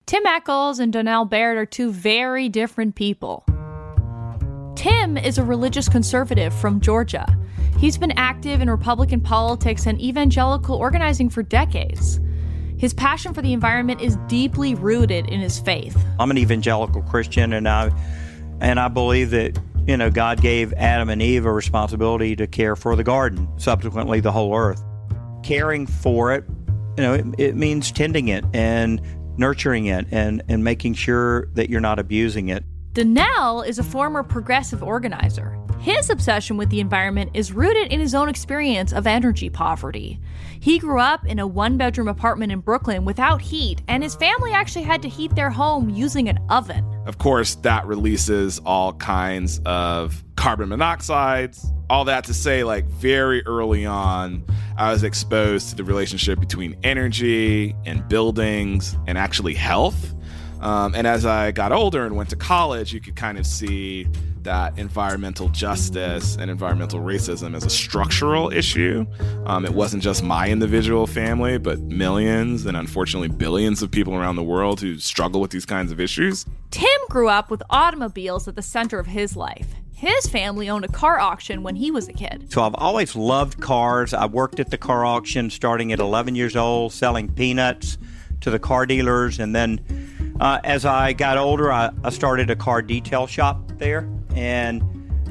Tim Eccles and Donnell Baird are two very different people. Tim is a religious conservative from Georgia. He's been active in Republican politics and evangelical organizing for decades. His passion for the environment is deeply rooted in his faith. I'm an evangelical Christian, and I believe that, God gave Adam and Eve a responsibility to care for the garden, subsequently the whole earth. Caring for it, it means tending it and nurturing it and making sure that you're not abusing it. Donnell is a former progressive organizer. His obsession with the environment is rooted in his own experience of energy poverty. He grew up in a one-bedroom apartment in Brooklyn without heat, and his family actually had to heat their home using an oven. Of course, that releases all kinds of carbon monoxides. All that to say, very early on, I was exposed to the relationship between energy and buildings and actually health. And as I got older and went to college, you could kind of see that environmental justice and environmental racism is a structural issue. It wasn't just my individual family, but millions and unfortunately billions of people around the world who struggle with these kinds of issues. Tim grew up with automobiles at the center of his life. His family owned a car auction when he was a kid. So I've always loved cars. I worked at the car auction starting at 11 years old, selling peanuts to the car dealers. And then as I got older, I started a car detail shop there. And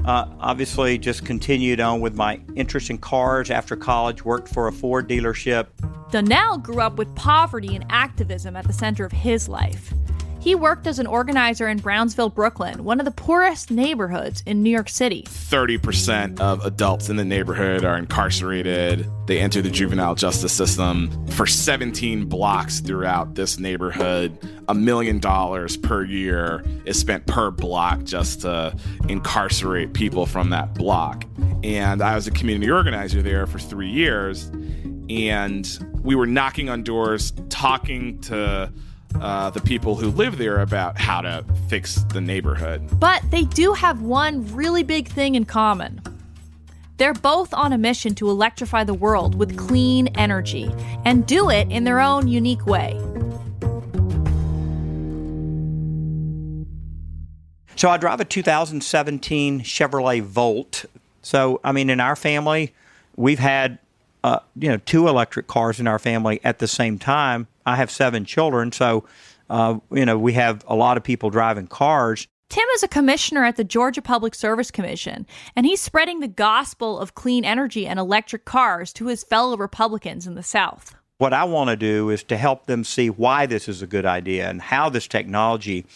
obviously just continued on with my interest in cars. After college, worked for a Ford dealership. Donnell grew up with poverty and activism at the center of his life. He worked as an organizer in Brownsville, Brooklyn, one of the poorest neighborhoods in New York City. 30% of adults in the neighborhood are incarcerated. They enter the juvenile justice system. For 17 blocks throughout this neighborhood, $1 million per year is spent per block just to incarcerate people from that block. And I was a community organizer there for 3 years. And we were knocking on doors, talking to the people who live there about how to fix the neighborhood. But they do have one really big thing in common. They're both on a mission to electrify the world with clean energy and do it in their own unique way. So I drive a 2017 Chevrolet Volt. So, in our family, we've had, 2 electric cars in our family at the same time. I have 7 children, so, we have a lot of people driving cars. Tim is a commissioner at the Georgia Public Service Commission, and he's spreading the gospel of clean energy and electric cars to his fellow Republicans in the South. What I want to do is to help them see why this is a good idea and how this technology,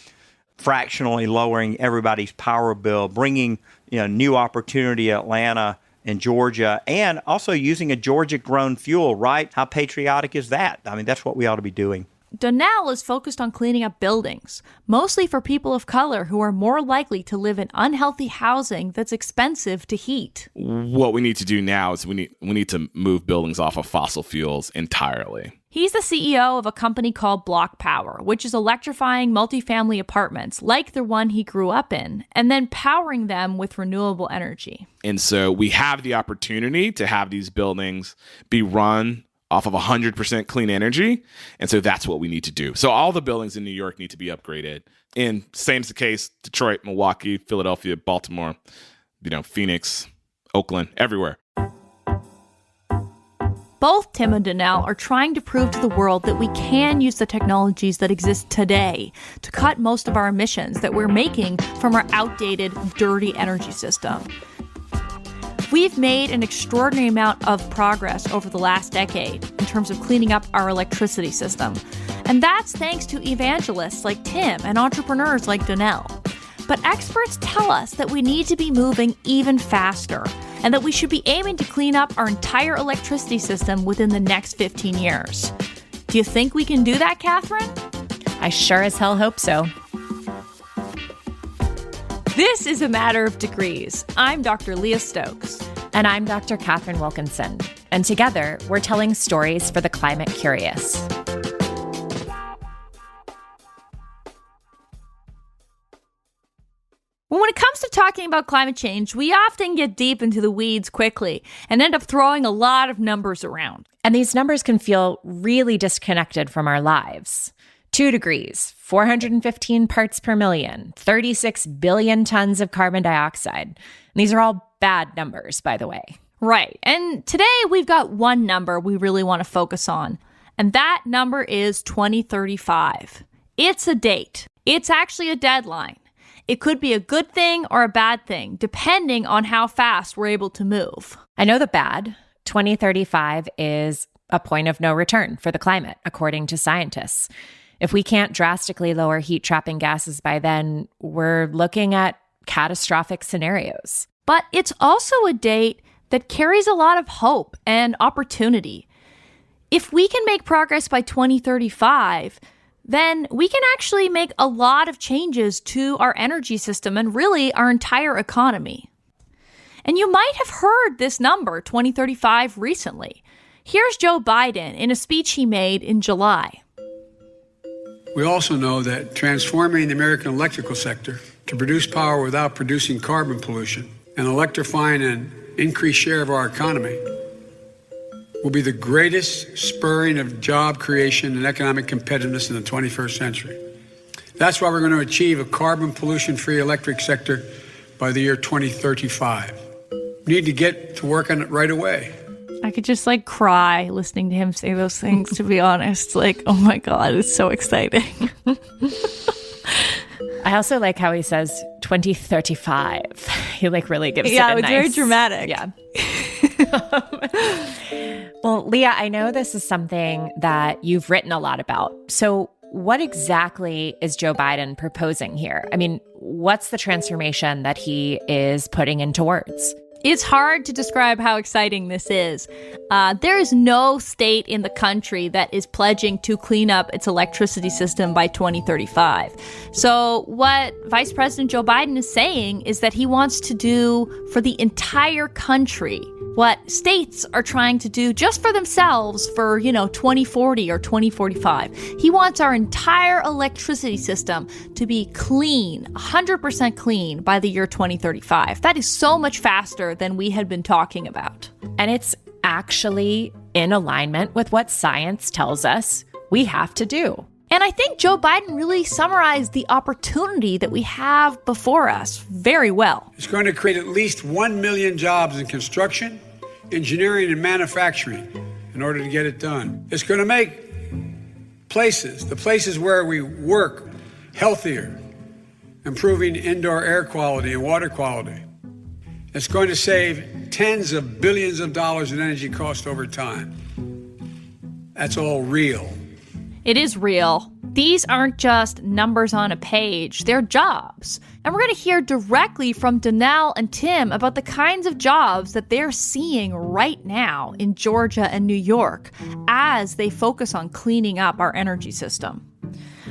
fractionally lowering everybody's power bill, bringing new opportunity at Atlanta and Georgia, and also using a Georgia-grown fuel, right? How patriotic is that? That's what we ought to be doing. Donnell is focused on cleaning up buildings, mostly for people of color who are more likely to live in unhealthy housing that's expensive to heat. What we need to do now is we need to move buildings off of fossil fuels entirely. He's the CEO of a company called Block Power, which is electrifying multifamily apartments like the one he grew up in, and then powering them with renewable energy. And so we have the opportunity to have these buildings be run off of 100% clean energy. And so that's what we need to do. So all the buildings in New York need to be upgraded. And same's the case, Detroit, Milwaukee, Philadelphia, Baltimore, Phoenix, Oakland, everywhere. Both Tim and Donnell are trying to prove to the world that we can use the technologies that exist today to cut most of our emissions that we're making from our outdated, dirty energy system. We've made an extraordinary amount of progress over the last decade in terms of cleaning up our electricity system. And that's thanks to evangelists like Tim and entrepreneurs like Donnell. But experts tell us that we need to be moving even faster and that we should be aiming to clean up our entire electricity system within the next 15 years. Do you think we can do that, Katharine? I sure as hell hope so. This is A Matter of Degrees. I'm Dr. Leah Stokes. And I'm Dr. Katharine Wilkinson. And together, we're telling stories for the climate curious. When it comes to talking about climate change, we often get deep into the weeds quickly and end up throwing a lot of numbers around. And these numbers can feel really disconnected from our lives. 2 degrees, 415 parts per million, 36 billion tons of carbon dioxide. And these are all bad numbers, by the way. Right. And today we've got one number we really want to focus on, and that number is 2035. It's a date. It's actually a deadline. It could be a good thing or a bad thing, depending on how fast we're able to move. I know the bad. 2035 is a point of no return for the climate, according to scientists. If we can't drastically lower heat-trapping gases by then, we're looking at catastrophic scenarios. But it's also a date that carries a lot of hope and opportunity. If we can make progress by 2035, then we can actually make a lot of changes to our energy system and really our entire economy. And you might have heard this number, 2035, recently. Here's Joe Biden in a speech he made in July. We also know that transforming the American electrical sector to produce power without producing carbon pollution and electrifying an increased share of our economy will be the greatest spurring of job creation and economic competitiveness in the 21st century. That's why we're going to achieve a carbon pollution-free electric sector by the year 2035. We need to get to work on it right away. I could just cry listening to him say those things, to be honest. Oh my God, it's so exciting. I also like how he says 2035. He really gives it a Yeah, it's nice, very dramatic. Yeah. Well, Leah, I know this is something that you've written a lot about. So what exactly is Joe Biden proposing here? I mean, what's the transformation that he is putting into words? It's hard to describe how exciting this is. There is no state in the country that is pledging to clean up its electricity system by 2035. So what Vice President Joe Biden is saying is that he wants to do for the entire country what states are trying to do just for themselves for, 2040 or 2045. He wants our entire electricity system to be clean, 100% clean by the year 2035. That is so much faster than we had been talking about. And it's actually in alignment with what science tells us we have to do. And I think Joe Biden really summarized the opportunity that we have before us very well. It's going to create at least 1 million jobs in construction, engineering, and manufacturing in order to get it done. It's going to make the places where we work, healthier, improving indoor air quality and water quality. It's going to save tens of billions of dollars in energy cost over time. That's all real. It is real. These aren't just numbers on a page, they're jobs. And we're going to hear directly from Danelle and Tim about the kinds of jobs that they're seeing right now in Georgia and New York as they focus on cleaning up our energy system.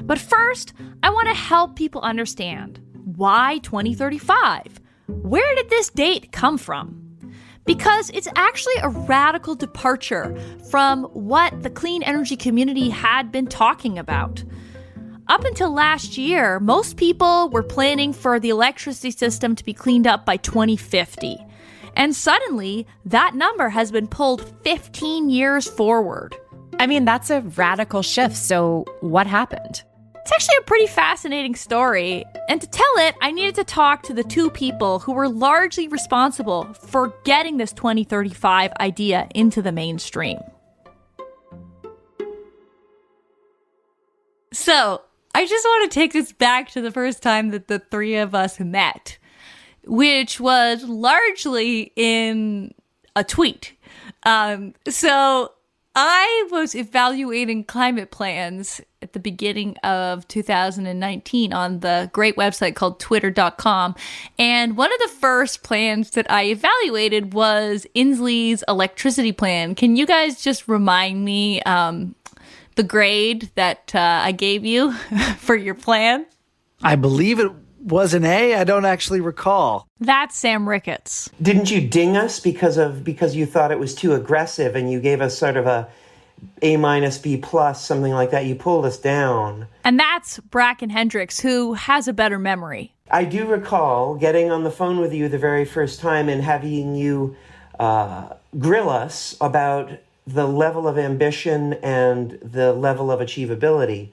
But first, I want to help people understand why 2035? Where did this date come from? Because it's actually a radical departure from what the clean energy community had been talking about. Up until last year, most people were planning for the electricity system to be cleaned up by 2050. And suddenly, that number has been pulled 15 years forward. I mean, that's a radical shift. So what happened? It's actually a pretty fascinating story, and to tell it, I needed to talk to the two people who were largely responsible for getting this 2035 idea into the mainstream. So, I just want to take us back to the first time that the three of us met, which was largely in a tweet. So I was evaluating climate plans at the beginning of 2019 on the great website called twitter.com. And one of the first plans that I evaluated was Inslee's electricity plan. Can you guys just remind me the grade that I gave you for your plan? I believe it was an A. I don't actually recall. That's Sam Ricketts. Didn't you ding us because you thought it was too aggressive and you gave us sort of a A-, B+, something like that? You pulled us down. And that's Bracken Hendricks, who has a better memory. I do recall getting on the phone with you the very first time and having you grill us about the level of ambition and the level of achievability.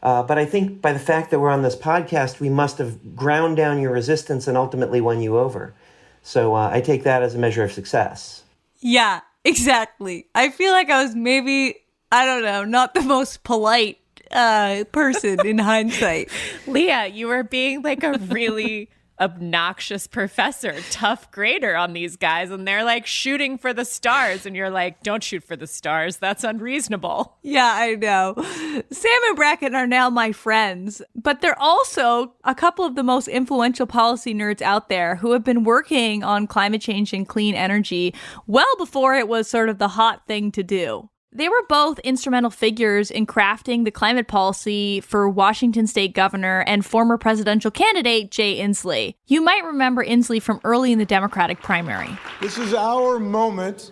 But I think by the fact that we're on this podcast, we must have ground down your resistance and ultimately won you over. So I take that as a measure of success. Yeah, exactly. I feel like I was maybe, I don't know, not the most polite person in hindsight. Leah, you were being like a really obnoxious professor, tough grader on these guys, and they're like shooting for the stars, and you're like, don't shoot for the stars. That's unreasonable. Yeah, I know. Sam and Bracken are now my friends, but they're also a couple of the most influential policy nerds out there who have been working on climate change and clean energy well before it was sort of the hot thing to do. They were both instrumental figures in crafting the climate policy for Washington state governor and former presidential candidate Jay Inslee. You might remember Inslee from early in the Democratic primary. This is our moment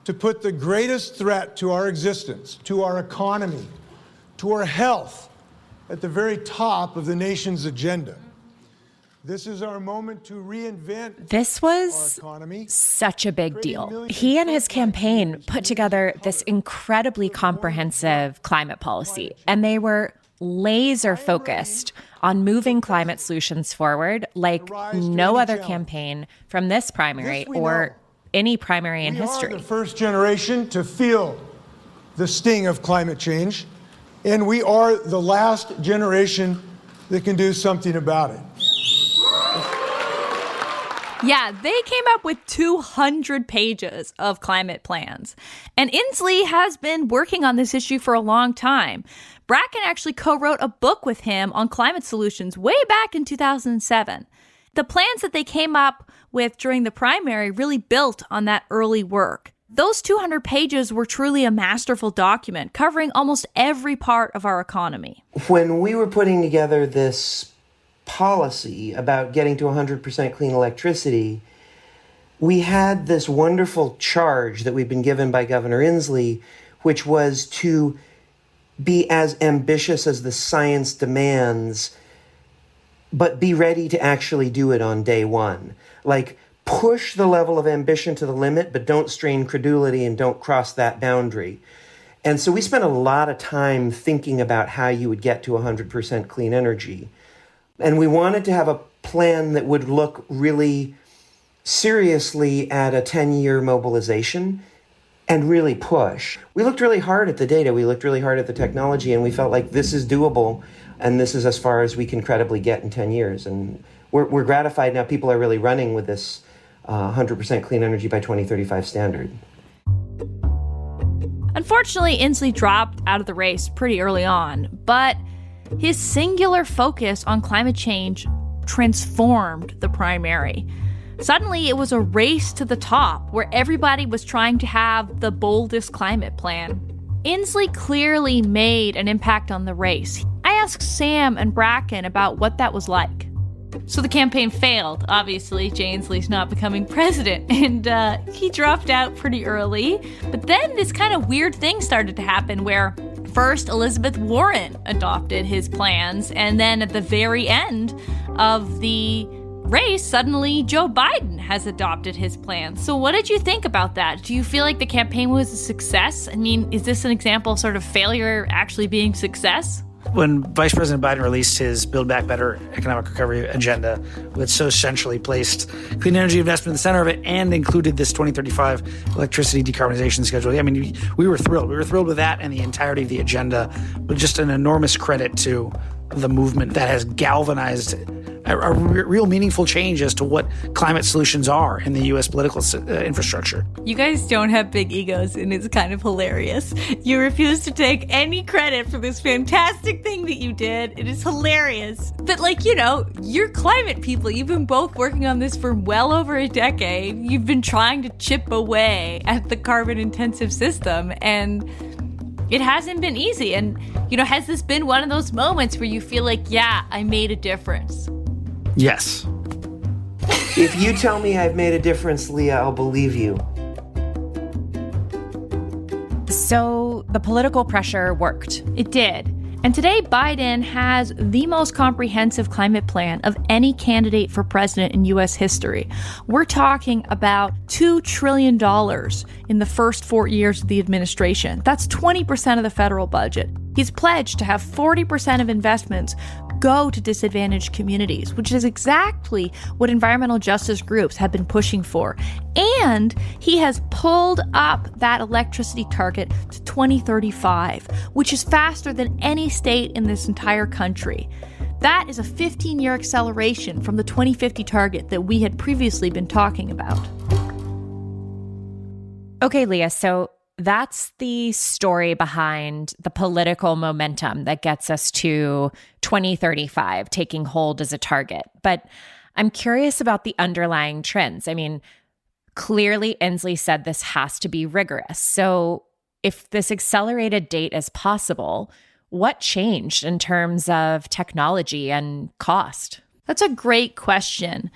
to put the greatest threat to our existence, to our economy, to our health, at the very top of the nation's agenda. This is our moment to reinvent. This was such a big deal. He and his campaign put together this incredibly comprehensive climate policy, and they were laser focused on moving climate solutions forward like no other campaign from this primary or any primary in history. We are the first generation to feel the sting of climate change, and we are the last generation that can do something about it. Yeah, they came up with 200 pages of climate plans. And Inslee has been working on this issue for a long time. Bracken actually co-wrote a book with him on climate solutions way back in 2007. The plans that they came up with during the primary really built on that early work. Those 200 pages were truly a masterful document covering almost every part of our economy. When we were putting together this policy about getting to 100% clean electricity, we had this wonderful charge that we'd been given by Governor Inslee, which was to be as ambitious as the science demands, but be ready to actually do it on day one. Like, push the level of ambition to the limit, but don't strain credulity and don't cross that boundary. And so we spent a lot of time thinking about how you would get to 100% clean energy. And we wanted to have a plan that would look really seriously at a 10-year mobilization and really push. We looked really hard at the data, we looked really hard at the technology, and we felt like this is doable, and this is as far as we can credibly get in 10 years. And we're gratified now people are really running with this 100% clean energy by 2035 standard. Unfortunately, Inslee dropped out of the race pretty early on, but his singular focus on climate change transformed the primary. Suddenly, it was a race to the top where everybody was trying to have the boldest climate plan. Inslee clearly made an impact on the race. I asked Sam and Bracken about what that was like. So the campaign failed. Obviously, Jay Inslee's not becoming president, and he dropped out pretty early. But then this kind of weird thing started to happen where first Elizabeth Warren adopted his plans, and then at the very end of the race, suddenly Joe Biden has adopted his plans. So what did you think about that? Do you feel like the campaign was a success? I mean, is this an example of sort of failure actually being success? When Vice President Biden released his Build Back Better economic recovery agenda, which so centrally placed clean energy investment in the center of it and included this 2035 electricity decarbonization schedule. I mean, we were thrilled. We were thrilled with that and the entirety of the agenda, but just an enormous credit to the movement that has galvanized a real meaningful change as to what climate solutions are in the U.S. political infrastructure. You guys don't have big egos, and it's kind of hilarious. You refuse to take any credit for this fantastic thing that you did. It is hilarious. But, you're climate people. You've been both working on this for well over a decade. You've been trying to chip away at the carbon-intensive system, and it hasn't been easy. And, has this been one of those moments where you feel like, yeah, I made a difference? Yes. If you tell me I've made a difference, Leah, I'll believe you. So the political pressure worked. It did. And today, Biden has the most comprehensive climate plan of any candidate for president in U.S. history. We're talking about $2 trillion in the first 4 years of the administration. That's 20% of the federal budget. He's pledged to have 40% of investments go to disadvantaged communities, which is exactly what environmental justice groups have been pushing for. And he has pulled up that electricity target to 2035, which is faster than any state in this entire country. That is a 15-year acceleration from the 2050 target that we had previously been talking about. Okay, Leah, so that's the story behind the political momentum that gets us to 2035 taking hold as a target. But I'm curious about the underlying trends. I mean, clearly Inslee said this has to be rigorous. So if this accelerated date is possible, what changed in terms of technology and cost? That's a great question.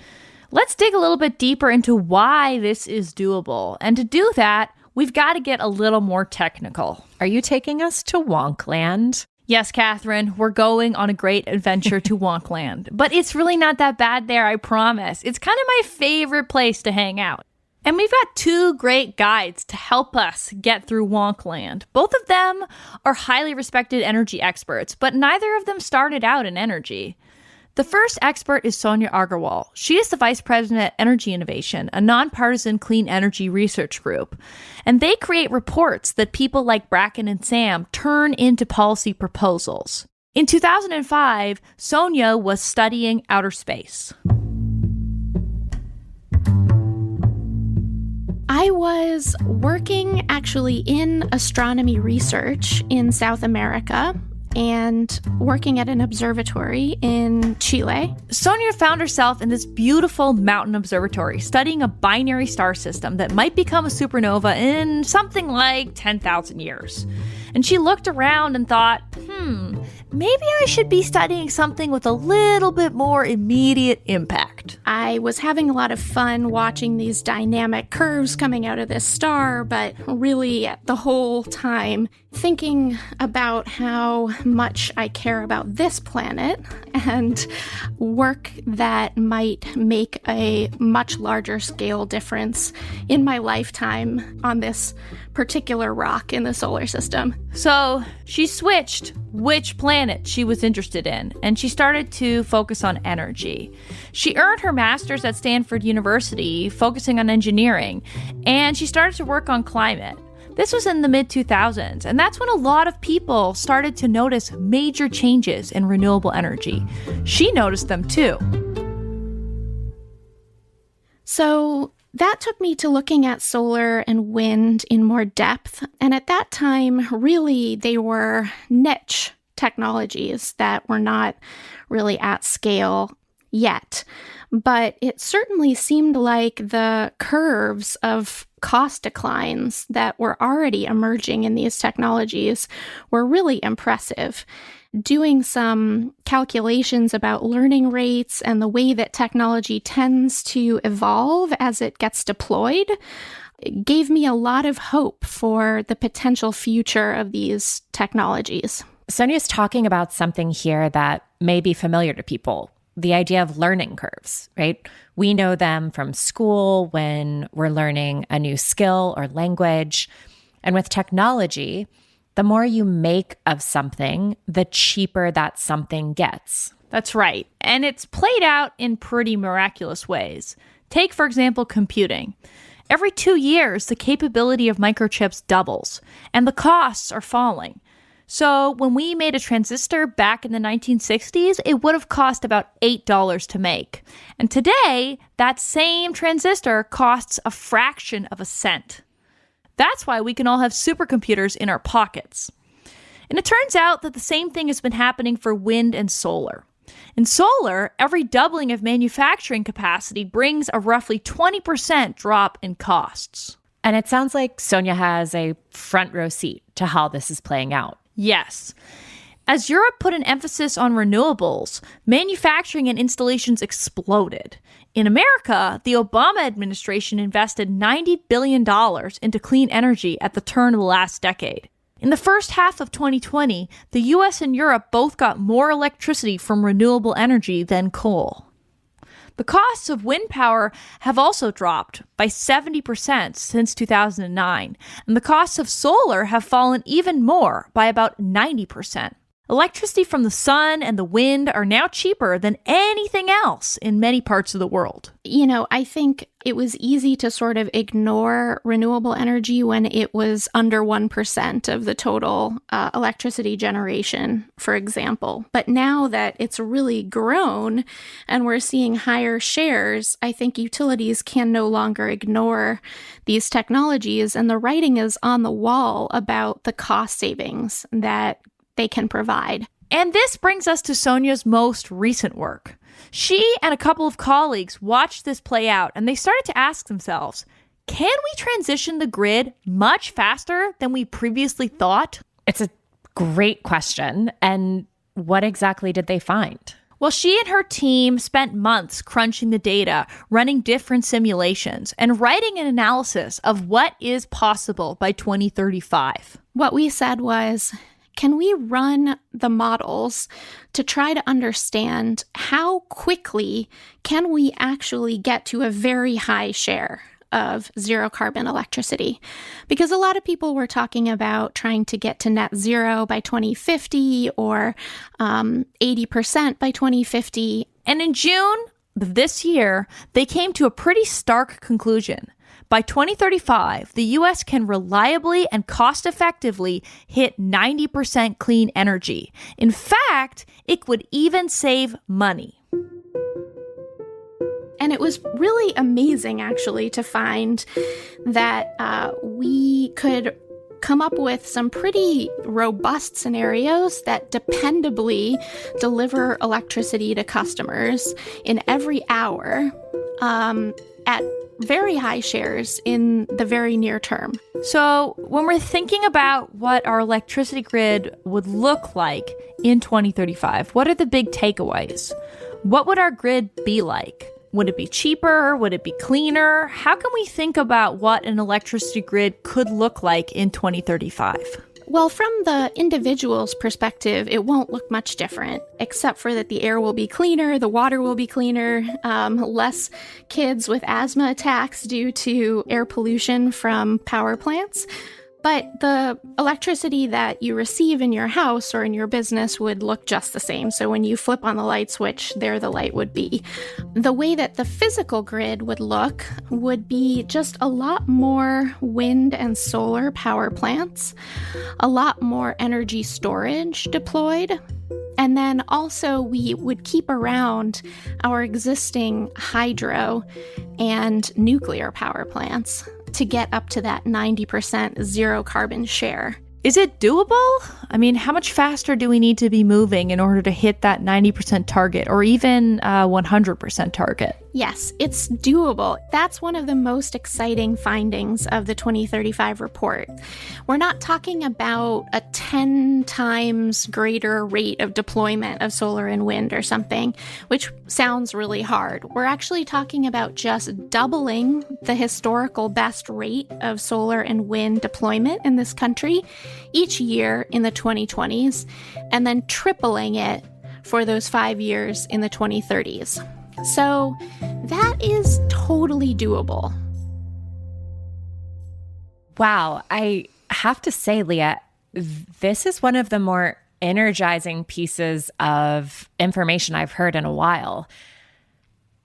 Let's dig a little bit deeper into why this is doable. And to do that, we've got to get a little more technical. Are you taking us to Wonkland? Yes, Catherine, we're going on a great adventure to Wonkland. But it's really not that bad there, I promise. It's kind of my favorite place to hang out. And we've got two great guides to help us get through Wonkland. Both of them are highly respected energy experts, but neither of them started out in energy. The first expert is Sonia Agarwal. She is the Vice President at Energy Innovation, a nonpartisan clean energy research group. And they create reports that people like Bracken and Sam turn into policy proposals. In 2005, Sonia was studying outer space. I was working actually in astronomy research in South America and working at an observatory in Chile. Sonia found herself in this beautiful mountain observatory studying a binary star system that might become a supernova in something like 10,000 years. And she looked around and thought, maybe I should be studying something with a little bit more immediate impact. I was having a lot of fun watching these dynamic curves coming out of this star, but really the whole time thinking about how much I care about this planet and work that might make a much larger scale difference in my lifetime on this particular rock in the solar system. So she switched which planet she was interested in, and she started to focus on energy. She earned her master's at Stanford University, focusing on engineering, and she started to work on climate. This was in the mid-2000s, and that's when a lot of people started to notice major changes in renewable energy. She noticed them too. So that took me to looking at solar and wind in more depth. And at that time, really, they were niche technologies that were not really at scale yet. But it certainly seemed like the curves of cost declines that were already emerging in these technologies were really impressive. Doing some calculations about learning rates and the way that technology tends to evolve as it gets deployed gave me a lot of hope for the potential future of these technologies. Sonia's talking about something here that may be familiar to people. The idea of learning curves, right? We know them from school when we're learning a new skill or language. And with technology, the more you make of something, the cheaper that something gets. That's right. And it's played out in pretty miraculous ways. Take, for example, computing. Every 2 years, the capability of microchips doubles, and the costs are falling. So when we made a transistor back in the 1960s, it would have cost about $8 to make. And today, that same transistor costs a fraction of a cent. That's why we can all have supercomputers in our pockets. And it turns out that the same thing has been happening for wind and solar. In solar, every doubling of manufacturing capacity brings a roughly 20% drop in costs. And it sounds like Sonia has a front row seat to how this is playing out. Yes. As Europe put an emphasis on renewables, manufacturing and installations exploded. In America, the Obama administration invested $90 billion into clean energy at the turn of the last decade. In the first half of 2020, the US and Europe both got more electricity from renewable energy than coal. The costs of wind power have also dropped by 70% since 2009, and the costs of solar have fallen even more by about 90%. Electricity from the sun and the wind are now cheaper than anything else in many parts of the world. You know, I think it was easy to sort of ignore renewable energy when it was under 1% of the total electricity generation, for example. But now that it's really grown and we're seeing higher shares, I think utilities can no longer ignore these technologies. And the writing is on the wall about the cost savings that they can provide. And this brings us to Sonia's most recent work. She and a couple of colleagues watched this play out, and they started to ask themselves, can we transition the grid much faster than we previously thought? It's a great question. And what exactly did they find? Well, she and her team spent months crunching the data, running different simulations, and writing an analysis of what is possible by 2035. What we said was, can we run the models to try to understand how quickly can we actually get to a very high share of zero carbon electricity? Because a lot of people were talking about trying to get to net zero by 2050 or 80% by 2050. And in June of this year, they came to a pretty stark conclusion. By 2035, the U.S. can reliably and cost-effectively hit 90% clean energy. In fact, it would even save money. And it was really amazing, actually, to find that we could come up with some pretty robust scenarios that dependably deliver electricity to customers in every hour at very high shares in the very near term. So when we're thinking about what our electricity grid would look like in 2035, what are the big takeaways? What would our grid be like? Would it be cheaper? Would it be cleaner? How can we think about what an electricity grid could look like in 2035? Well, from the individual's perspective, it won't look much different, except for that the air will be cleaner, the water will be cleaner, less kids with asthma attacks due to air pollution from power plants. But the electricity that you receive in your house or in your business would look just the same. So when you flip on the light switch, there the light would be. The way that the physical grid would look would be just a lot more wind and solar power plants, a lot more energy storage deployed. And then also we would keep around our existing hydro and nuclear power plants to get up to that 90% zero carbon share. Is it doable? I mean, how much faster do we need to be moving in order to hit that 90% target or even 100% target? Yes, it's doable. That's one of the most exciting findings of the 2035 report. We're not talking about a 10 times greater rate of deployment of solar and wind or something, which sounds really hard. We're actually talking about just doubling the historical best rate of solar and wind deployment in this country each year in the 2020s, and then tripling it for those 5 years in the 2030s. So that is totally doable. Wow. I have to say, Leah, this is one of the more energizing pieces of information I've heard in a while.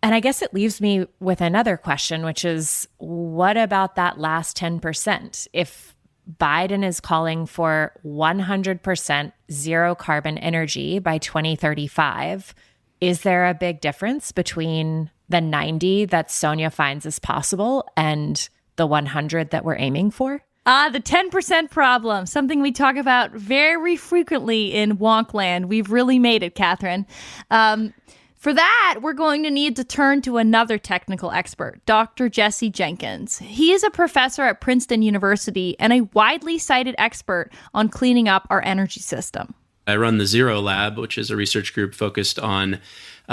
And I guess it leaves me with another question, which is, what about that last 10%? If Biden is calling for 100% zero carbon energy by 2035, is there a big difference between the 90 that Sonia finds is possible and the 100 that we're aiming for? The 10% problem, something we talk about very frequently in Wonkland. We've really made it, Katharine. For that, we're going to need to turn to another technical expert, Dr. Jesse Jenkins. He is a professor at Princeton University and a widely cited expert on cleaning up our energy system. I run the Zero Lab, which is a research group focused on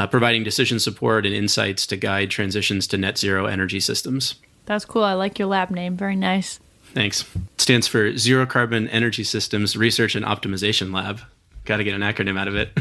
providing decision support and insights to guide transitions to net zero energy systems. That's cool. I like your lab name. Very nice. Thanks. It stands for Zero Carbon Energy Systems Research and Optimization Lab. Got to get an acronym out of it.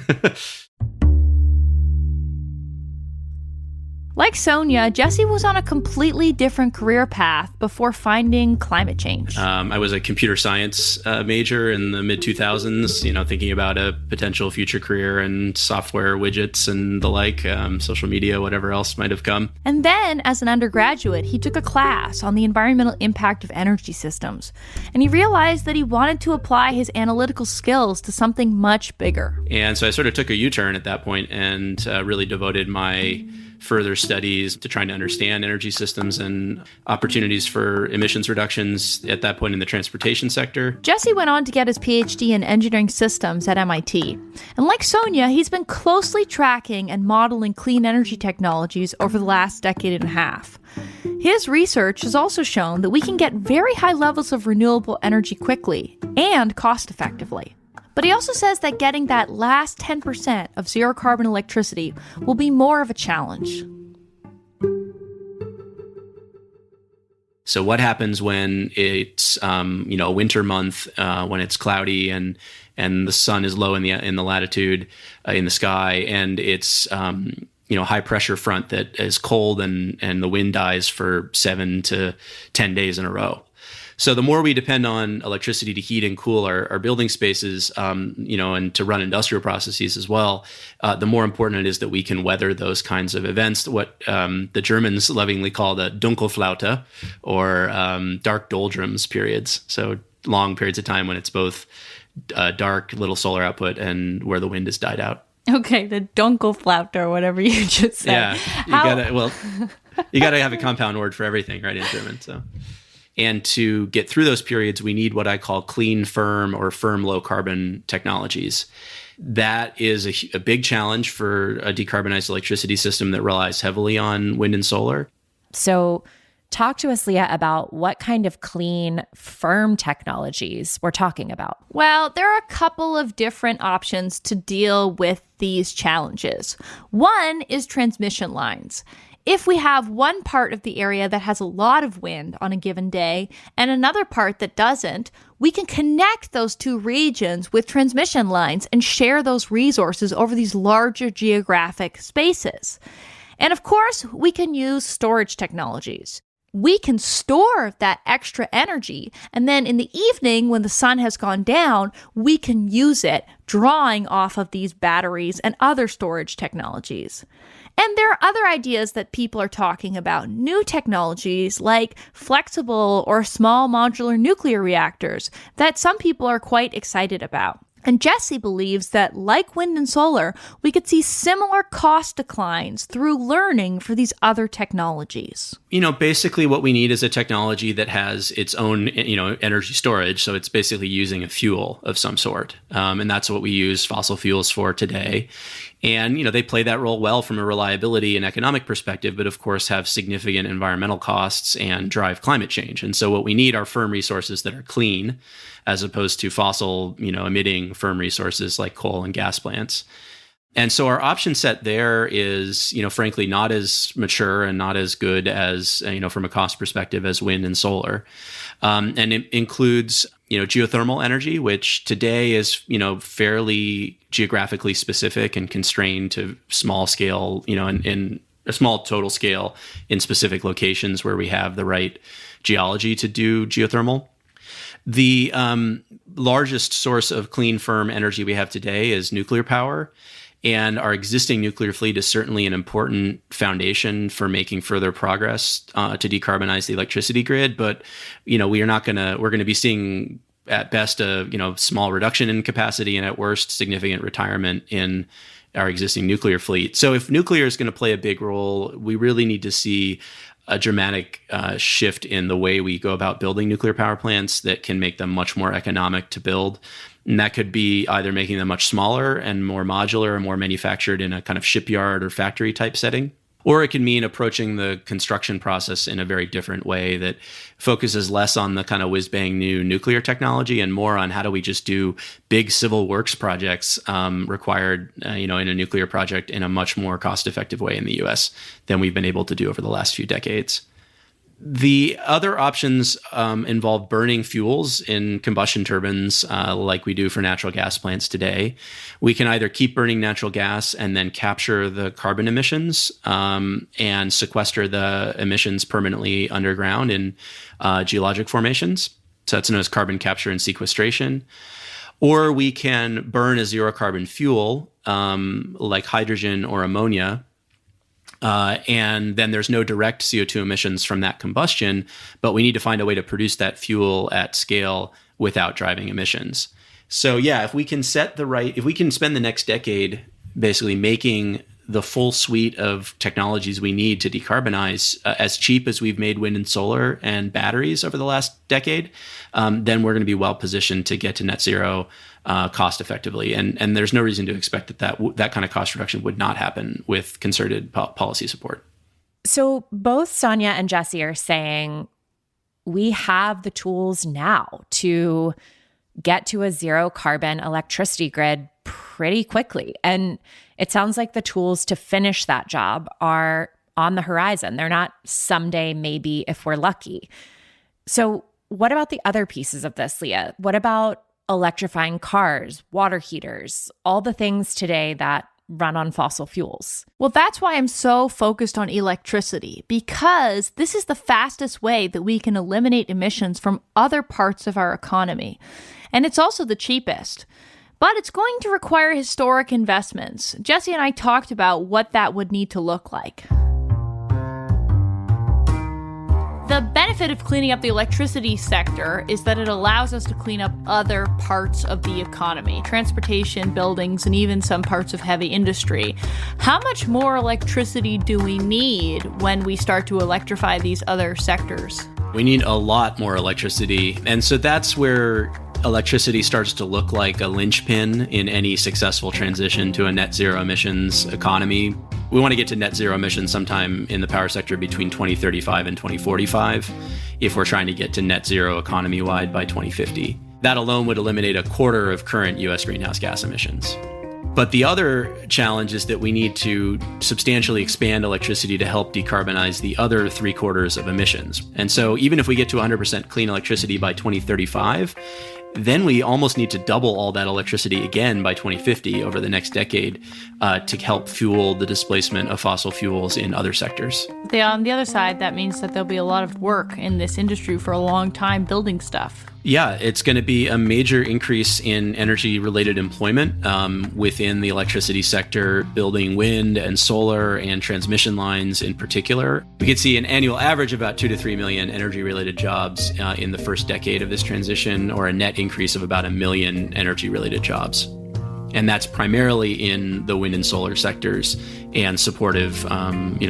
Like Sonia, Jesse was on a completely different career path before finding climate change. I was a computer science major in the mid-2000s, thinking about a potential future career in software widgets and the like, social media, whatever else might have come. And then, as an undergraduate, he took a class on the environmental impact of energy systems. And he realized that he wanted to apply his analytical skills to something much bigger. And so I sort of took a U-turn at that point and really devoted my further studies to trying to understand energy systems and opportunities for emissions reductions at that point in the transportation sector. Jesse went on to get his PhD in engineering systems at MIT. And like Sonia, he's been closely tracking and modeling clean energy technologies over the last decade and a half. His research has also shown that we can get very high levels of renewable energy quickly and cost effectively. But he also says that getting that last 10% of zero carbon electricity will be more of a challenge. So what happens when it's a winter month when it's cloudy and the sun is low in the latitude in the sky, and it's high pressure front that is cold and the wind dies for 7 to 10 days in a row. So the more we depend on electricity to heat and cool our building spaces, and to run industrial processes as well, the more important it is that we can weather those kinds of events, what the Germans lovingly call the Dunkelflaute, or dark doldrums periods. So long periods of time when it's both dark, little solar output, and where the wind has died out. Okay, the Dunkelflaute, or whatever you just said. Yeah, you gotta have a compound word for everything, right, in German, so... And to get through those periods, we need what I call clean, firm, or firm low carbon technologies. That is a big challenge for a decarbonized electricity system that relies heavily on wind and solar. So talk to us, Leah, about what kind of clean, firm technologies we're talking about. Well, there are a couple of different options to deal with these challenges. One is transmission lines. If we have one part of the area that has a lot of wind on a given day and another part that doesn't, we can connect those two regions with transmission lines and share those resources over these larger geographic spaces. And of course, we can use storage technologies. We can store that extra energy, and then in the evening when the sun has gone down, we can use it, drawing off of these batteries and other storage technologies. And there are other ideas that people are talking about, new technologies like flexible or small modular nuclear reactors that some people are quite excited about. And Jesse believes that, like wind and solar, we could see similar cost declines through learning for these other technologies. Basically what we need is a technology that has its own, energy storage. So it's basically using a fuel of some sort. And that's what we use fossil fuels for today. And, they play that role well from a reliability and economic perspective, but of course have significant environmental costs and drive climate change. And so what we need are firm resources that are clean, as opposed to fossil, emitting firm resources like coal and gas plants. And so our option set there is, frankly, not as mature and not as good as, from a cost perspective as wind and solar. And it includes, geothermal energy, which today is, fairly geographically specific and constrained to small scale, in a small total scale in specific locations where we have the right geology to do geothermal. The largest source of clean, firm energy we have today is nuclear power. And our existing nuclear fleet is certainly an important foundation for making further progress to decarbonize the electricity grid. But, we're going to be seeing at best a, small reduction in capacity and at worst significant retirement in our existing nuclear fleet. So if nuclear is going to play a big role, we really need to see a dramatic shift in the way we go about building nuclear power plants that can make them much more economic to build. And that could be either making them much smaller and more modular and more manufactured in a kind of shipyard or factory type setting. Or it can mean approaching the construction process in a very different way that focuses less on the kind of whiz-bang new nuclear technology and more on how do we just do big civil works projects required, in a nuclear project in a much more cost-effective way in the U.S. than we've been able to do over the last few decades. The other options involve burning fuels in combustion turbines like we do for natural gas plants today. We can either keep burning natural gas and then capture the carbon emissions and sequester the emissions permanently underground in geologic formations. So that's known as carbon capture and sequestration. Or we can burn a zero carbon fuel like hydrogen or ammonia. And then there's no direct CO2 emissions from that combustion, but we need to find a way to produce that fuel at scale without driving emissions. So yeah, if we can spend the next decade basically making the full suite of technologies we need to decarbonize as cheap as we've made wind and solar and batteries over the last decade, then we're going to be well positioned to get to net zero cost effectively. And there's no reason to expect that kind of cost reduction would not happen with concerted policy support. So both Sonia and Jesse are saying we have the tools now to get to a zero carbon electricity grid pretty quickly. And it sounds like the tools to finish that job are on the horizon. They're not someday, maybe, if we're lucky. So what about the other pieces of this, Leah? What about electrifying cars, water heaters, all the things today that run on fossil fuels? Well, that's why I'm so focused on electricity, because this is the fastest way that we can eliminate emissions from other parts of our economy. And it's also the cheapest. But it's going to require historic investments. Jesse and I talked about what that would need to look like. The benefit of cleaning up the electricity sector is that it allows us to clean up other parts of the economy, transportation, buildings, and even some parts of heavy industry. How much more electricity do we need when we start to electrify these other sectors? We need a lot more electricity. And so that's where electricity starts to look like a linchpin in any successful transition to a net zero emissions economy. We want to get to net zero emissions sometime in the power sector between 2035 and 2045 if we're trying to get to net zero economy-wide by 2050. That alone would eliminate a quarter of current U.S. greenhouse gas emissions. But the other challenge is that we need to substantially expand electricity to help decarbonize the other 3/4 of emissions. And so even if we get to 100% clean electricity by 2035, then we almost need to double all that electricity again by 2050 over the next decade to help fuel the displacement of fossil fuels in other sectors. On the other side, that means that there'll be a lot of work in this industry for a long time building stuff. Yeah, it's going to be a major increase in energy-related employment within the electricity sector, building wind and solar and transmission lines in particular. We could see an annual average of about 2 to 3 million energy-related jobs in the first decade of this transition, or a net increase of about 1 million energy-related jobs. And that's primarily in the wind and solar sectors and supportive,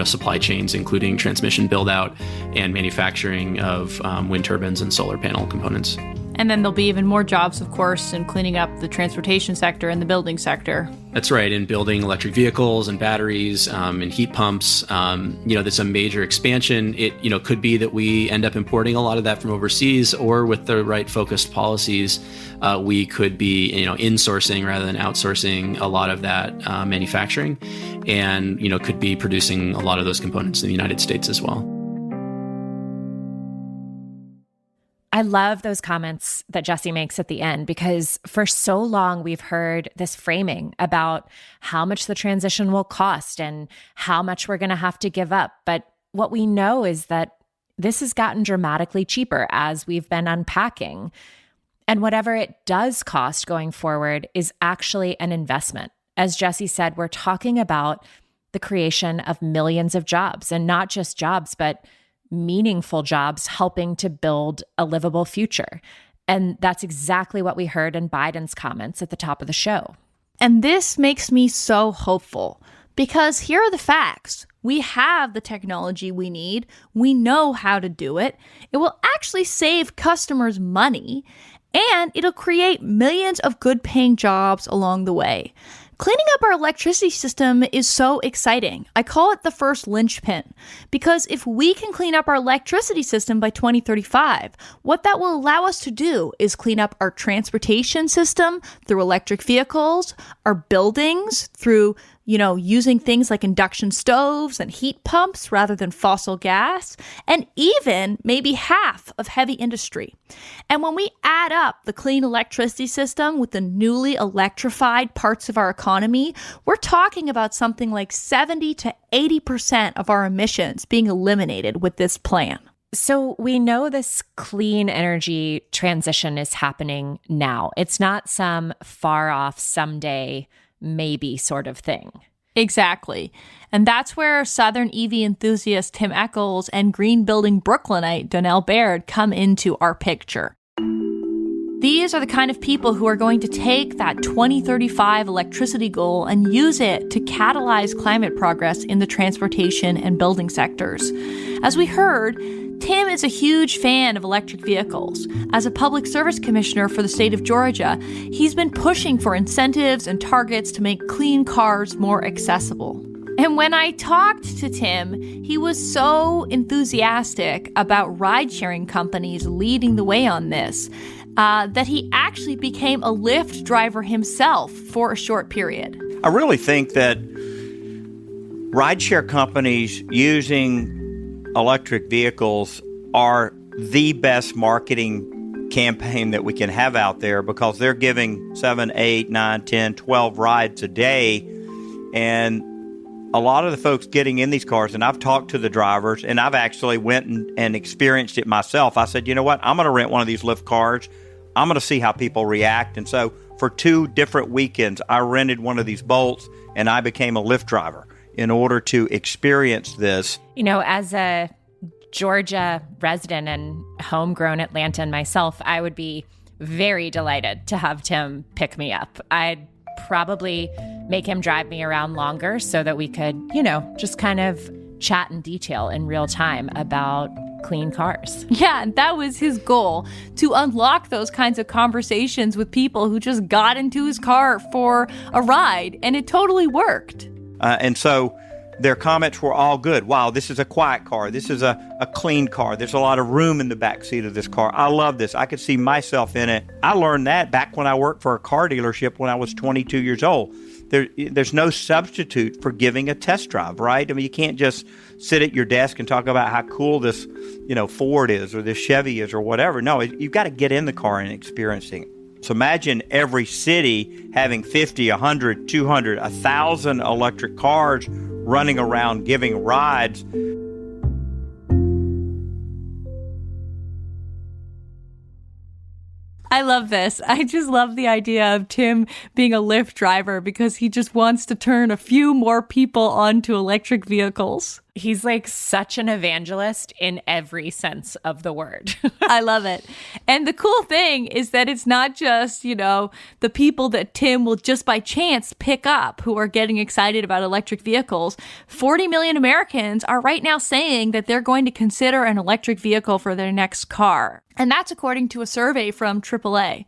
supply chains, including transmission build-out and manufacturing of wind turbines and solar panel components. And then there'll be even more jobs, of course, in cleaning up the transportation sector and the building sector. That's right, in building electric vehicles and batteries and heat pumps. There's a major expansion. It could be that we end up importing a lot of that from overseas, or with the right focused policies, we could be insourcing rather than outsourcing a lot of that manufacturing, and could be producing a lot of those components in the United States as well. I love those comments that Jesse makes at the end, because for so long we've heard this framing about how much the transition will cost and how much we're going to have to give up. But what we know is that this has gotten dramatically cheaper as we've been unpacking. And whatever it does cost going forward is actually an investment. As Jesse said, we're talking about the creation of millions of jobs, and not just jobs, but meaningful jobs helping to build a livable future. And that's exactly what we heard in Biden's comments at the top of the show. And this makes me so hopeful, because here are the facts. We have the technology we need. We know how to do it. It will actually save customers money, and it'll create millions of good-paying jobs along the way. Cleaning up our electricity system is so exciting. I call it the first linchpin, because if we can clean up our electricity system by 2035, what that will allow us to do is clean up our transportation system through electric vehicles, our buildings through using things like induction stoves and heat pumps rather than fossil gas, and even maybe half of heavy industry. And when we add up the clean electricity system with the newly electrified parts of our economy, we're talking about something like 70 to 80% of our emissions being eliminated with this plan. So we know this clean energy transition is happening now. It's not some far off someday maybe sort of thing. Exactly. And that's where Southern EV enthusiast Tim Eccles and green building Brooklynite Donnell Baird come into our picture. These are the kind of people who are going to take that 2035 electricity goal and use it to catalyze climate progress in the transportation and building sectors. As we heard, Tim is a huge fan of electric vehicles. As a public service commissioner for the state of Georgia, he's been pushing for incentives and targets to make clean cars more accessible. And when I talked to Tim, he was so enthusiastic about ride-sharing companies leading the way on this that he actually became a Lyft driver himself for a short period. I really think that rideshare companies using electric vehicles are the best marketing campaign that we can have out there, because they're giving 7, 8, 9, 10, 12 rides a day. And a lot of the folks getting in these cars, and I've talked to the drivers, and I've actually went and experienced it myself. I said, you know what, I'm going to rent one of these Lyft cars. I'm going to see how people react. And so for 2 different weekends, I rented one of these Bolts, and I became a Lyft driver in order to experience this. As a Georgia resident and homegrown Atlantan myself, I would be very delighted to have Tim pick me up. I'd probably make him drive me around longer so that we could, just kind of chat in detail in real time about clean cars. Yeah, that was his goal, to unlock those kinds of conversations with people who just got into his car for a ride, and it totally worked. And so their comments were all good. Wow, this is a quiet car. This is a clean car. There's a lot of room in the back seat of this car. I love this. I could see myself in it. I learned that back when I worked for a car dealership when I was 22 years old. There's no substitute for giving a test drive, right? I mean, you can't just sit at your desk and talk about how cool this, Ford is or this Chevy is or whatever. No, you've got to get in the car and experiencing it. So imagine every city having 50, 100, 200, 1,000 electric cars running around giving rides. I love this. I just love the idea of Tim being a Lyft driver because he just wants to turn a few more people onto electric vehicles. He's like such an evangelist in every sense of the word. I love it. And the cool thing is that it's not just, the people that Tim will just by chance pick up who are getting excited about electric vehicles. 40 million Americans are right now saying that they're going to consider an electric vehicle for their next car. And that's according to a survey from AAA.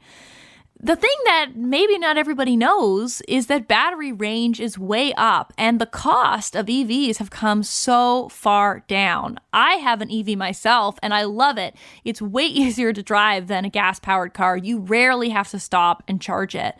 The thing that maybe not everybody knows is that battery range is way up and the cost of EVs have come so far down. I have an EV myself and I love it. It's way easier to drive than a gas-powered car. You rarely have to stop and charge it.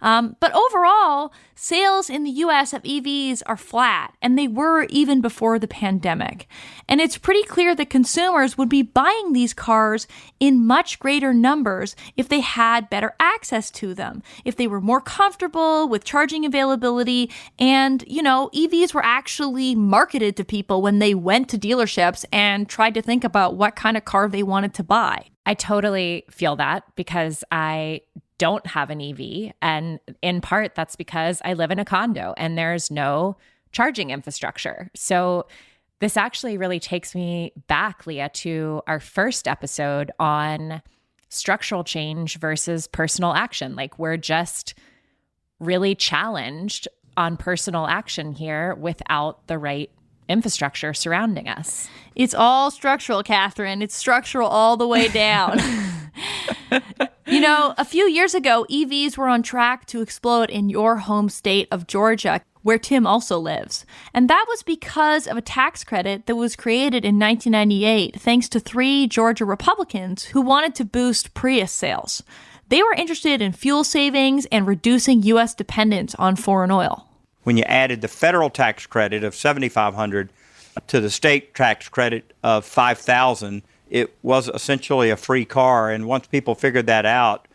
But overall, sales in the US of EVs are flat, and they were even before the pandemic. And it's pretty clear that consumers would be buying these cars in much greater numbers if they had better access to them, if they were more comfortable with charging availability, and, EVs were actually marketed to people when they went to dealerships and tried to think about what kind of car they wanted to buy. I totally feel that because I don't have an EV. And in part, that's because I live in a condo and there's no charging infrastructure. So this actually really takes me back, Leah, to our first episode on structural change versus personal action. Like, we're just really challenged on personal action here without the right infrastructure surrounding us. It's all structural, Katharine. It's structural all the way down. A few years ago, EVs were on track to explode in your home state of Georgia, where Tim also lives. And that was because of a tax credit that was created in 1998 thanks to 3 Georgia Republicans who wanted to boost Prius sales. They were interested in fuel savings and reducing U.S. dependence on foreign oil. when you added the federal tax credit of $7,500 to the state tax credit of $5,000, it was essentially a free car. And once people figured that out,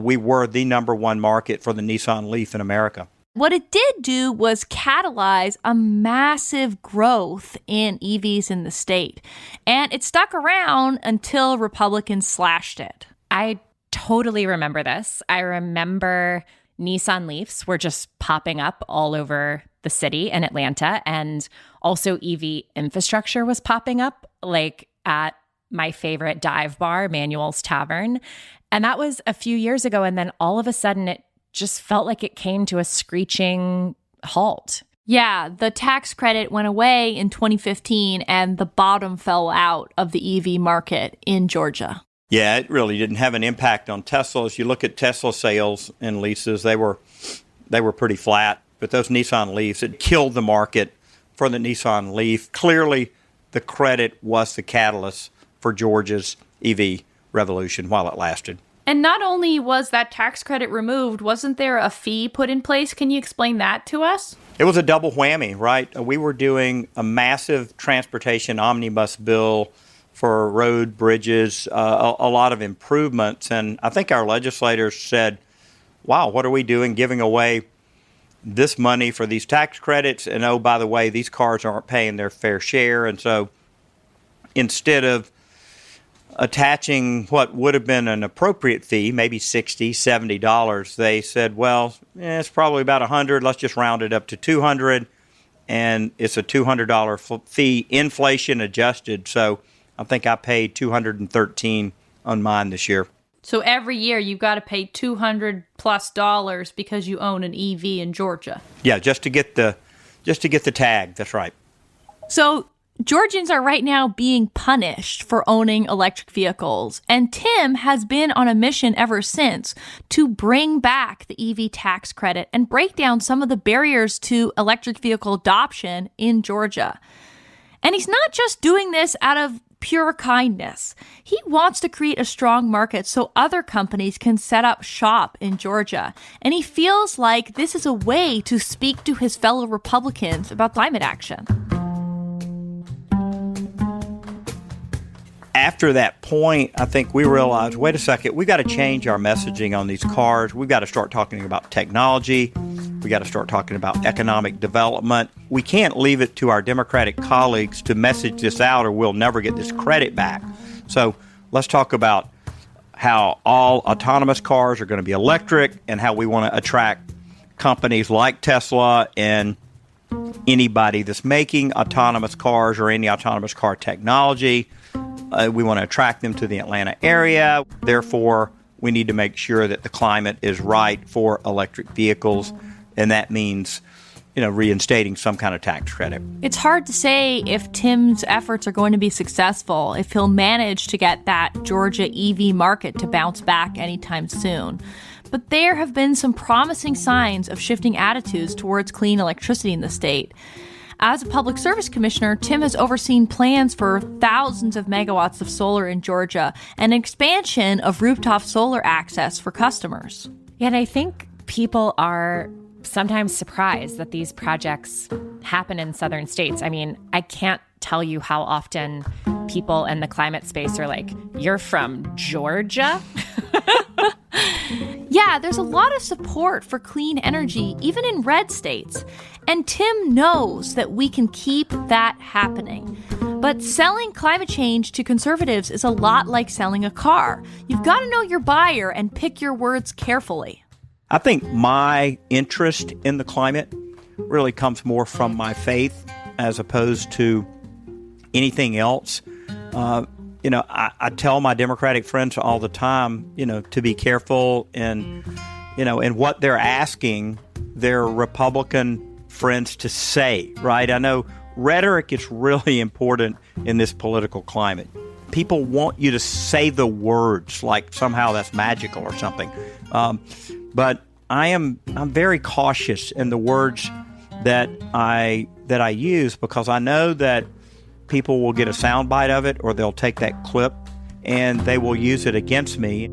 we were the number one market for the Nissan Leaf in America. What it did do was catalyze a massive growth in EVs in the state. And it stuck around until Republicans slashed it. I totally remember this. I remember Nissan Leafs were just popping up all over the city in Atlanta. And also EV infrastructure was popping up, like at my favorite dive bar, Manuel's Tavern. And that was a few years ago. And then all of a sudden, it just felt like it came to a screeching halt. Yeah, the tax credit went away in 2015 and the bottom fell out of the EV market in Georgia. Yeah, it really didn't have an impact on Tesla. As you look at Tesla sales and leases, they were pretty flat. But those Nissan Leafs, it killed the market for the Nissan Leaf. Clearly, the credit was the catalyst for Georgia's EV revolution while it lasted. And not only was that tax credit removed, wasn't there a fee put in place? Can you explain that to us? It was a double whammy, right? We were doing a massive transportation omnibus bill for road, bridges, a lot of improvements. And I think our legislators said, wow, what are we doing giving away this money for these tax credits? And oh, by the way, these cars aren't paying their fair share. And so instead of attaching what would have been an appropriate fee, maybe $60, $70, they said, well, it's probably about $100. Let's just round it up to $200. And it's a $200 fee, inflation adjusted. So I think I paid $213 on mine this year. So every year you've got to pay $200+ because you own an EV in Georgia. Yeah, just to get the tag. That's right. So Georgians are right now being punished for owning electric vehicles, and Tim has been on a mission ever since to bring back the EV tax credit and break down some of the barriers to electric vehicle adoption in Georgia. And he's not just doing this out of pure kindness. He wants to create a strong market so other companies can set up shop in Georgia. And he feels like this is a way to speak to his fellow Republicans about climate action. After that point, I think we realized, wait a second, we got to change our messaging on these cars. We've got to start talking about technology. We got to start talking about economic development. We can't leave it to our Democratic colleagues to message this out or we'll never get this credit back. So let's talk about how all autonomous cars are going to be electric and how we want to attract companies like Tesla and anybody that's making autonomous cars or any autonomous car technology. We want to attract them to the Atlanta area. Therefore, we need to make sure that the climate is right for electric vehicles. And that means, reinstating some kind of tax credit. It's hard to say if Tim's efforts are going to be successful, if he'll manage to get that Georgia EV market to bounce back anytime soon. But there have been some promising signs of shifting attitudes towards clean electricity in the state. As a public service commissioner, Tim has overseen plans for thousands of megawatts of solar in Georgia and an expansion of rooftop solar access for customers. Yeah, and I think people are sometimes surprised that these projects happen in southern states. I mean, I can't tell you how often people in the climate space are like, you're from Georgia? Yeah, there's a lot of support for clean energy, even in red states. And Tim knows that we can keep that happening. But selling climate change to conservatives is a lot like selling a car. You've got to know your buyer and pick your words carefully. I think my interest in the climate really comes more from my faith as opposed to anything else. I tell my Democratic friends all the time, to be careful and what they're asking their Republican friends to say, right? I know rhetoric is really important in this political climate. People want you to say the words like somehow that's magical or something. But I'm very cautious in the words that I use because I know that people will get a soundbite of it or they'll take that clip and they will use it against me.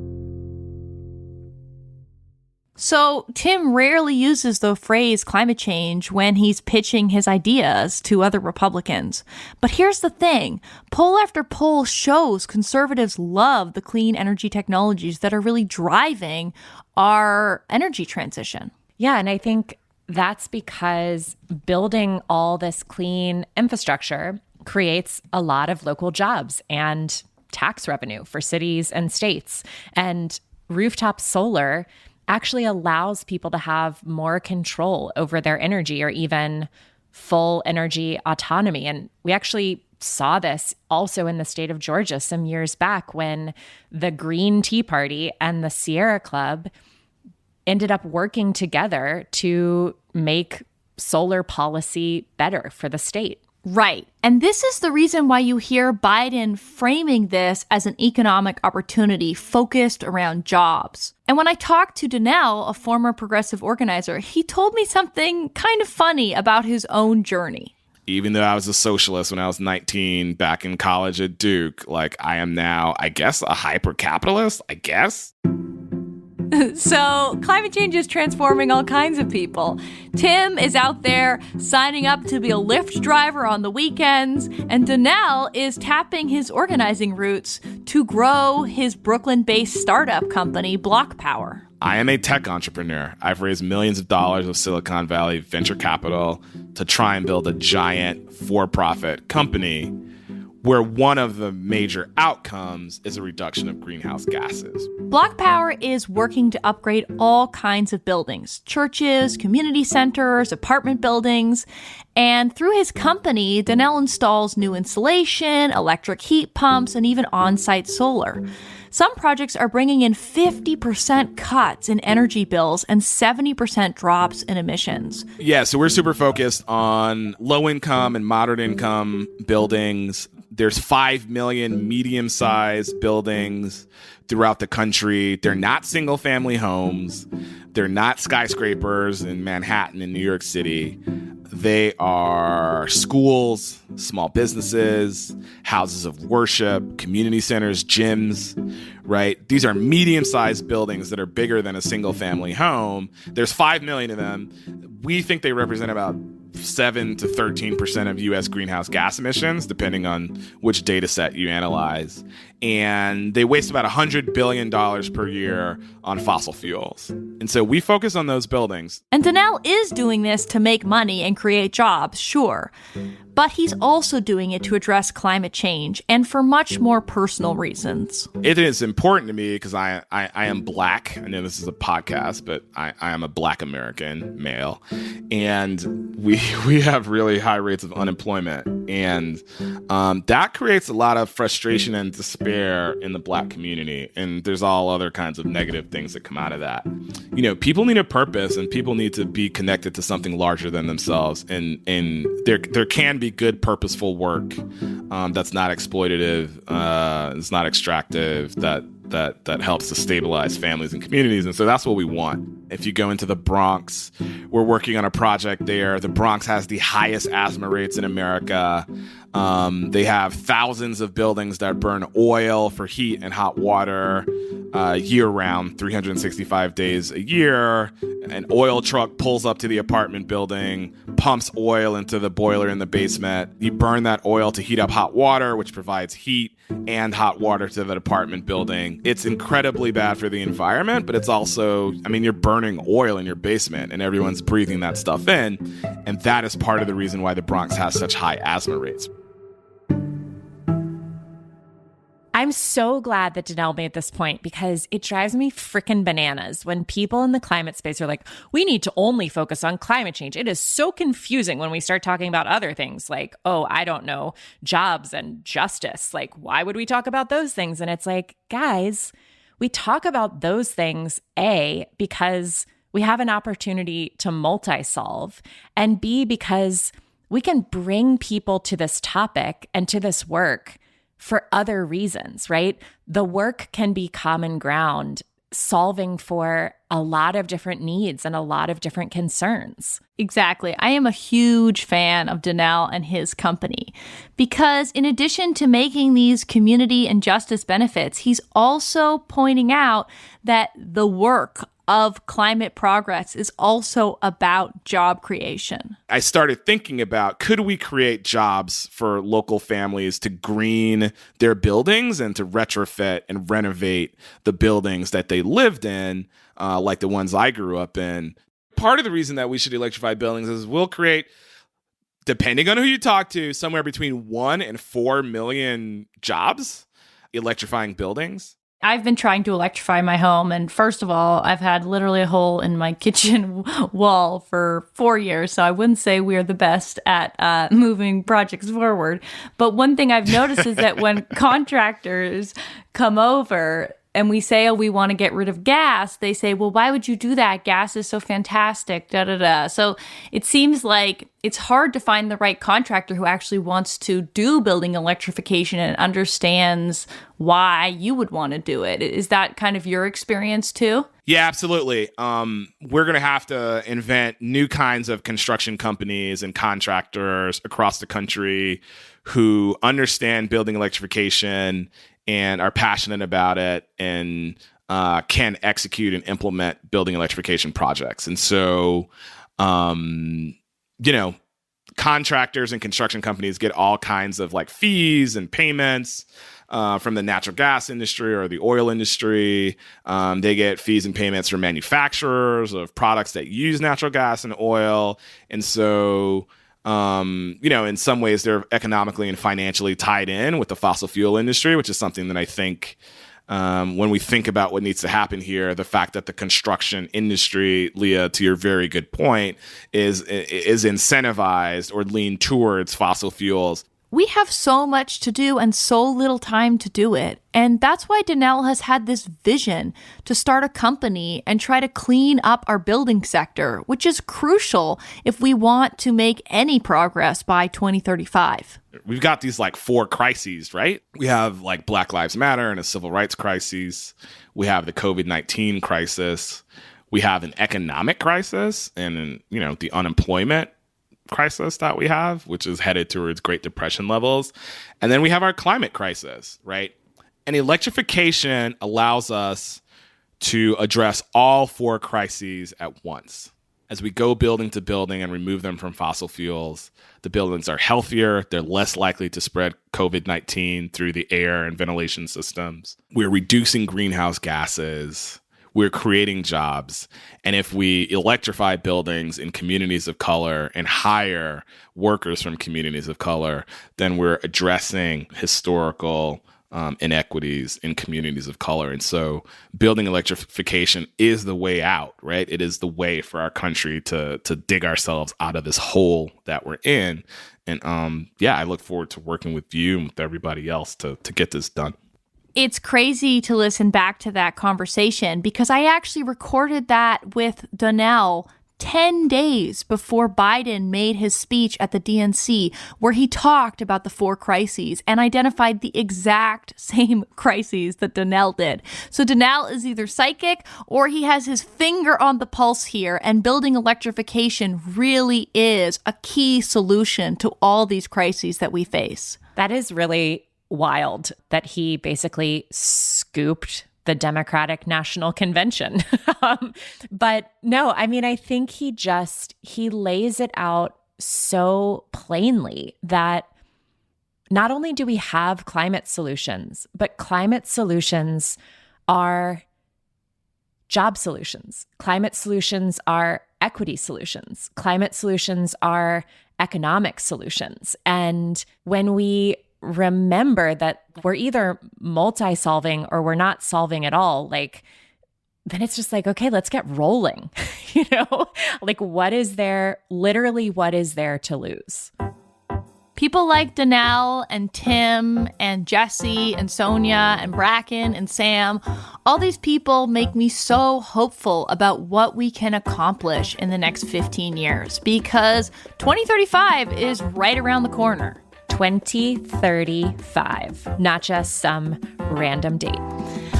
So Tim rarely uses the phrase climate change when he's pitching his ideas to other Republicans. But here's the thing. Poll after poll shows conservatives love the clean energy technologies that are really driving our energy transition. Yeah, and I think that's because building all this clean infrastructure creates a lot of local jobs and tax revenue for cities and states. And rooftop solar actually allows people to have more control over their energy or even full energy autonomy. And we actually saw this also in the state of Georgia some years back when the Green Tea Party and the Sierra Club ended up working together to make solar policy better for the state. Right. And this is the reason why you hear Biden framing this as an economic opportunity focused around jobs. And when I talked to Danelle, a former progressive organizer, he told me something kind of funny about his own journey. Even though I was a socialist when I was 19 back in college at Duke, like I am now, I guess, a hyper-capitalist, I guess. So climate change is transforming all kinds of people. Tim is out there signing up to be a Lyft driver on the weekends, and Danelle is tapping his organizing roots to grow his Brooklyn-based startup company, Block Power. I am a tech entrepreneur. I've raised millions of dollars of Silicon Valley venture capital to try and build a giant for-profit company where one of the major outcomes is a reduction of greenhouse gases. Block Power is working to upgrade all kinds of buildings, churches, community centers, apartment buildings. And through his company, Danelle installs new insulation, electric heat pumps, and even on-site solar. Some projects are bringing in 50% cuts in energy bills and 70% drops in emissions. Yeah, so we're super focused on low-income and moderate-income buildings. There's 5 million medium-sized buildings throughout the country. They're not single-family homes. They're not skyscrapers in Manhattan and New York City. They are schools, small businesses, houses of worship, community centers, gyms, right? These are medium-sized buildings that are bigger than a single-family home. There's 5 million of them. We think they represent about 7 to 13% of U.S. greenhouse gas emissions, depending on which data set you analyze. And they waste about $100 billion per year on fossil fuels. And so we focus on those buildings. And Danelle is doing this to make money and create jobs, sure. But he's also doing it to address climate change and for much more personal reasons. It is important to me because I am Black. I know this is a podcast, but I am a Black American male. And we have really high rates of unemployment. And that creates a lot of frustration and despair in the Black community. And there's all other kinds of negative things that come out of that. You know, people need a purpose and people need to be connected to something larger than themselves. And there can be good, purposeful work that's not exploitative, it's not extractive, that helps to stabilize families and communities. And so that's what we want. If you go into the Bronx, we're working on a project there. The Bronx has the highest asthma rates in America. They have thousands of buildings that burn oil for heat and hot water year-round, 365 days a year. An oil truck pulls up to the apartment building, pumps oil into the boiler in the basement. You burn that oil to heat up hot water, which provides heat and hot water to the apartment building. It's incredibly bad for the environment, but it's also, I mean, you're burning oil in your basement and everyone's breathing that stuff in. And that is part of the reason why the Bronx has such high asthma rates. I'm so glad that Danelle made this point because it drives me freaking bananas when people in the climate space are like, we need to only focus on climate change. It is so confusing when we start talking about other things like, oh, I don't know, jobs and justice. Like, why would we talk about those things? And it's like, guys, we talk about those things, A, because we have an opportunity to multi-solve, and B, because we can bring people to this topic and to this work for other reasons, right? The work can be common ground, solving for a lot of different needs and a lot of different concerns. Exactly. I am a huge fan of Danelle and his company because in addition to making these community and justice benefits, he's also pointing out that the work of climate progress is also about job creation. I started thinking about, could we create jobs for local families to green their buildings and to retrofit and renovate the buildings that they lived in, like the ones I grew up in. Part of the reason that we should electrify buildings is we'll create, depending on who you talk to, somewhere between 1 and 4 million jobs electrifying buildings. I've been trying to electrify my home, and first of all, I've had literally a hole in my kitchen wall for 4 years, so I wouldn't say we're the best at moving projects forward. But one thing I've noticed is that when contractors come over and we say, oh, we want to get rid of gas, they say, well, why would you do that? Gas is so fantastic, da-da-da. So it seems like it's hard to find the right contractor who actually wants to do building electrification and understands why you would want to do it. Is that kind of your experience too? Yeah, absolutely. We're going to have to invent new kinds of construction companies and contractors across the country who understand building electrification and are passionate about it and can execute and implement building electrification projects. And so, contractors and construction companies get all kinds of like fees and payments from the natural gas industry or the oil industry. They get fees and payments from manufacturers of products that use natural gas and oil. And so, in some ways they're economically and financially tied in with the fossil fuel industry, which is something that I think when we think about what needs to happen here, the fact that the construction industry, Leah, to your very good point, is incentivized or leaned towards fossil fuels. We have so much to do and so little time to do it. And that's why Danelle has had this vision to start a company and try to clean up our building sector, which is crucial if we want to make any progress by 2035. We've got these like 4 crises, right? We have like Black Lives Matter and a civil rights crisis. We have the COVID-19 crisis. We have an economic crisis and, the unemployment crisis that we have, which is headed towards Great Depression levels. And then we have our climate crisis, right? And electrification allows us to address all 4 crises at once. As we go building to building and remove them from fossil fuels, the buildings are healthier. They're less likely to spread COVID-19 through the air and ventilation systems. We're reducing greenhouse gases. We're creating jobs. And if we electrify buildings in communities of color and hire workers from communities of color, then we're addressing historical inequities in communities of color. And so building electrification is the way out, right? It is the way for our country to dig ourselves out of this hole that we're in. And I look forward to working with you and with everybody else to get this done. It's crazy to listen back to that conversation because I actually recorded that with Danelle 10 days before Biden made his speech at the DNC, where he talked about the 4 crises and identified the exact same crises that Danelle did. So Danelle is either psychic or he has his finger on the pulse here, and building electrification really is a key solution to all these crises that we face. That is really wild that he basically scooped the Democratic National Convention. But no, I mean, I think he lays it out so plainly that not only do we have climate solutions, but climate solutions are job solutions. Climate solutions are equity solutions. Climate solutions are economic solutions. And when we remember that we're either multi-solving or we're not solving at all, then it's just like, okay, let's get rolling. What is there to lose? People like Danelle and Tim and Jesse and Sonia and Bracken and Sam, all these people make me so hopeful about what we can accomplish in the next 15 years because 2035 is right around the corner. 2035, not just some random date.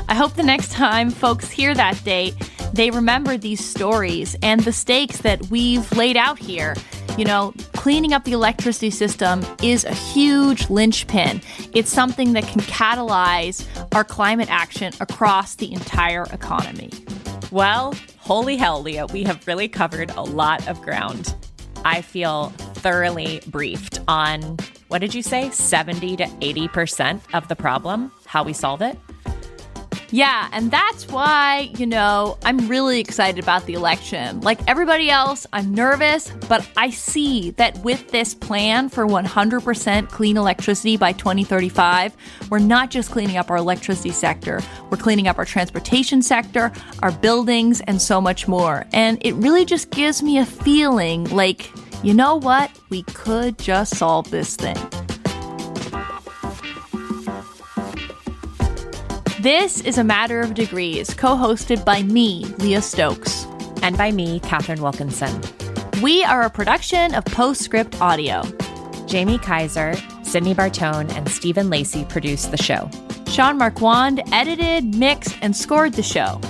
I hope the next time folks hear that date, they remember these stories and the stakes that we've laid out here. Cleaning up the electricity system is a huge linchpin. It's something that can catalyze our climate action across the entire economy. Well, Holy hell, Leah, we have really covered a lot of ground. I feel thoroughly briefed on, what did you say, 70 to 80% of the problem, how we solve it? Yeah, and that's why, I'm really excited about the election. Like everybody else, I'm nervous, but I see that with this plan for 100% clean electricity by 2035, we're not just cleaning up our electricity sector, we're cleaning up our transportation sector, our buildings, and so much more. And it really just gives me a feeling like, you know what? We could just solve this thing. This is A Matter of Degrees, co-hosted by me, Leah Stokes. And by me, Katharine Wilkinson. We are a production of Postscript Audio. Jamie Kaiser, Sydney Bartone, and Stephen Lacey produced the show. Sean Marquand edited, mixed, and scored the show.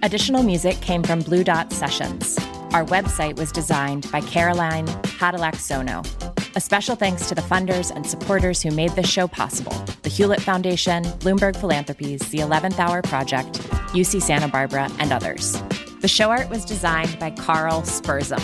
Additional music came from Blue Dot Sessions. Our website was designed by Caroline Hadalak-Sono. A special thanks to the funders and supporters who made this show possible: the Hewlett Foundation, Bloomberg Philanthropies, the 11th Hour Project, UC Santa Barbara, and others. The show art was designed by Carl Spurzum.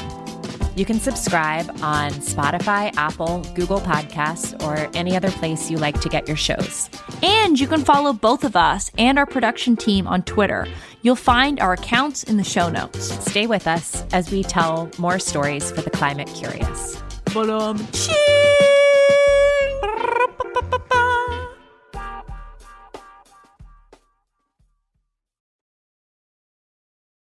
You can subscribe on Spotify, Apple, Google Podcasts, or any other place you like to get your shows. And you can follow both of us and our production team on Twitter. You'll find our accounts in the show notes. Stay with us as we tell more stories for the climate curious. Cheers!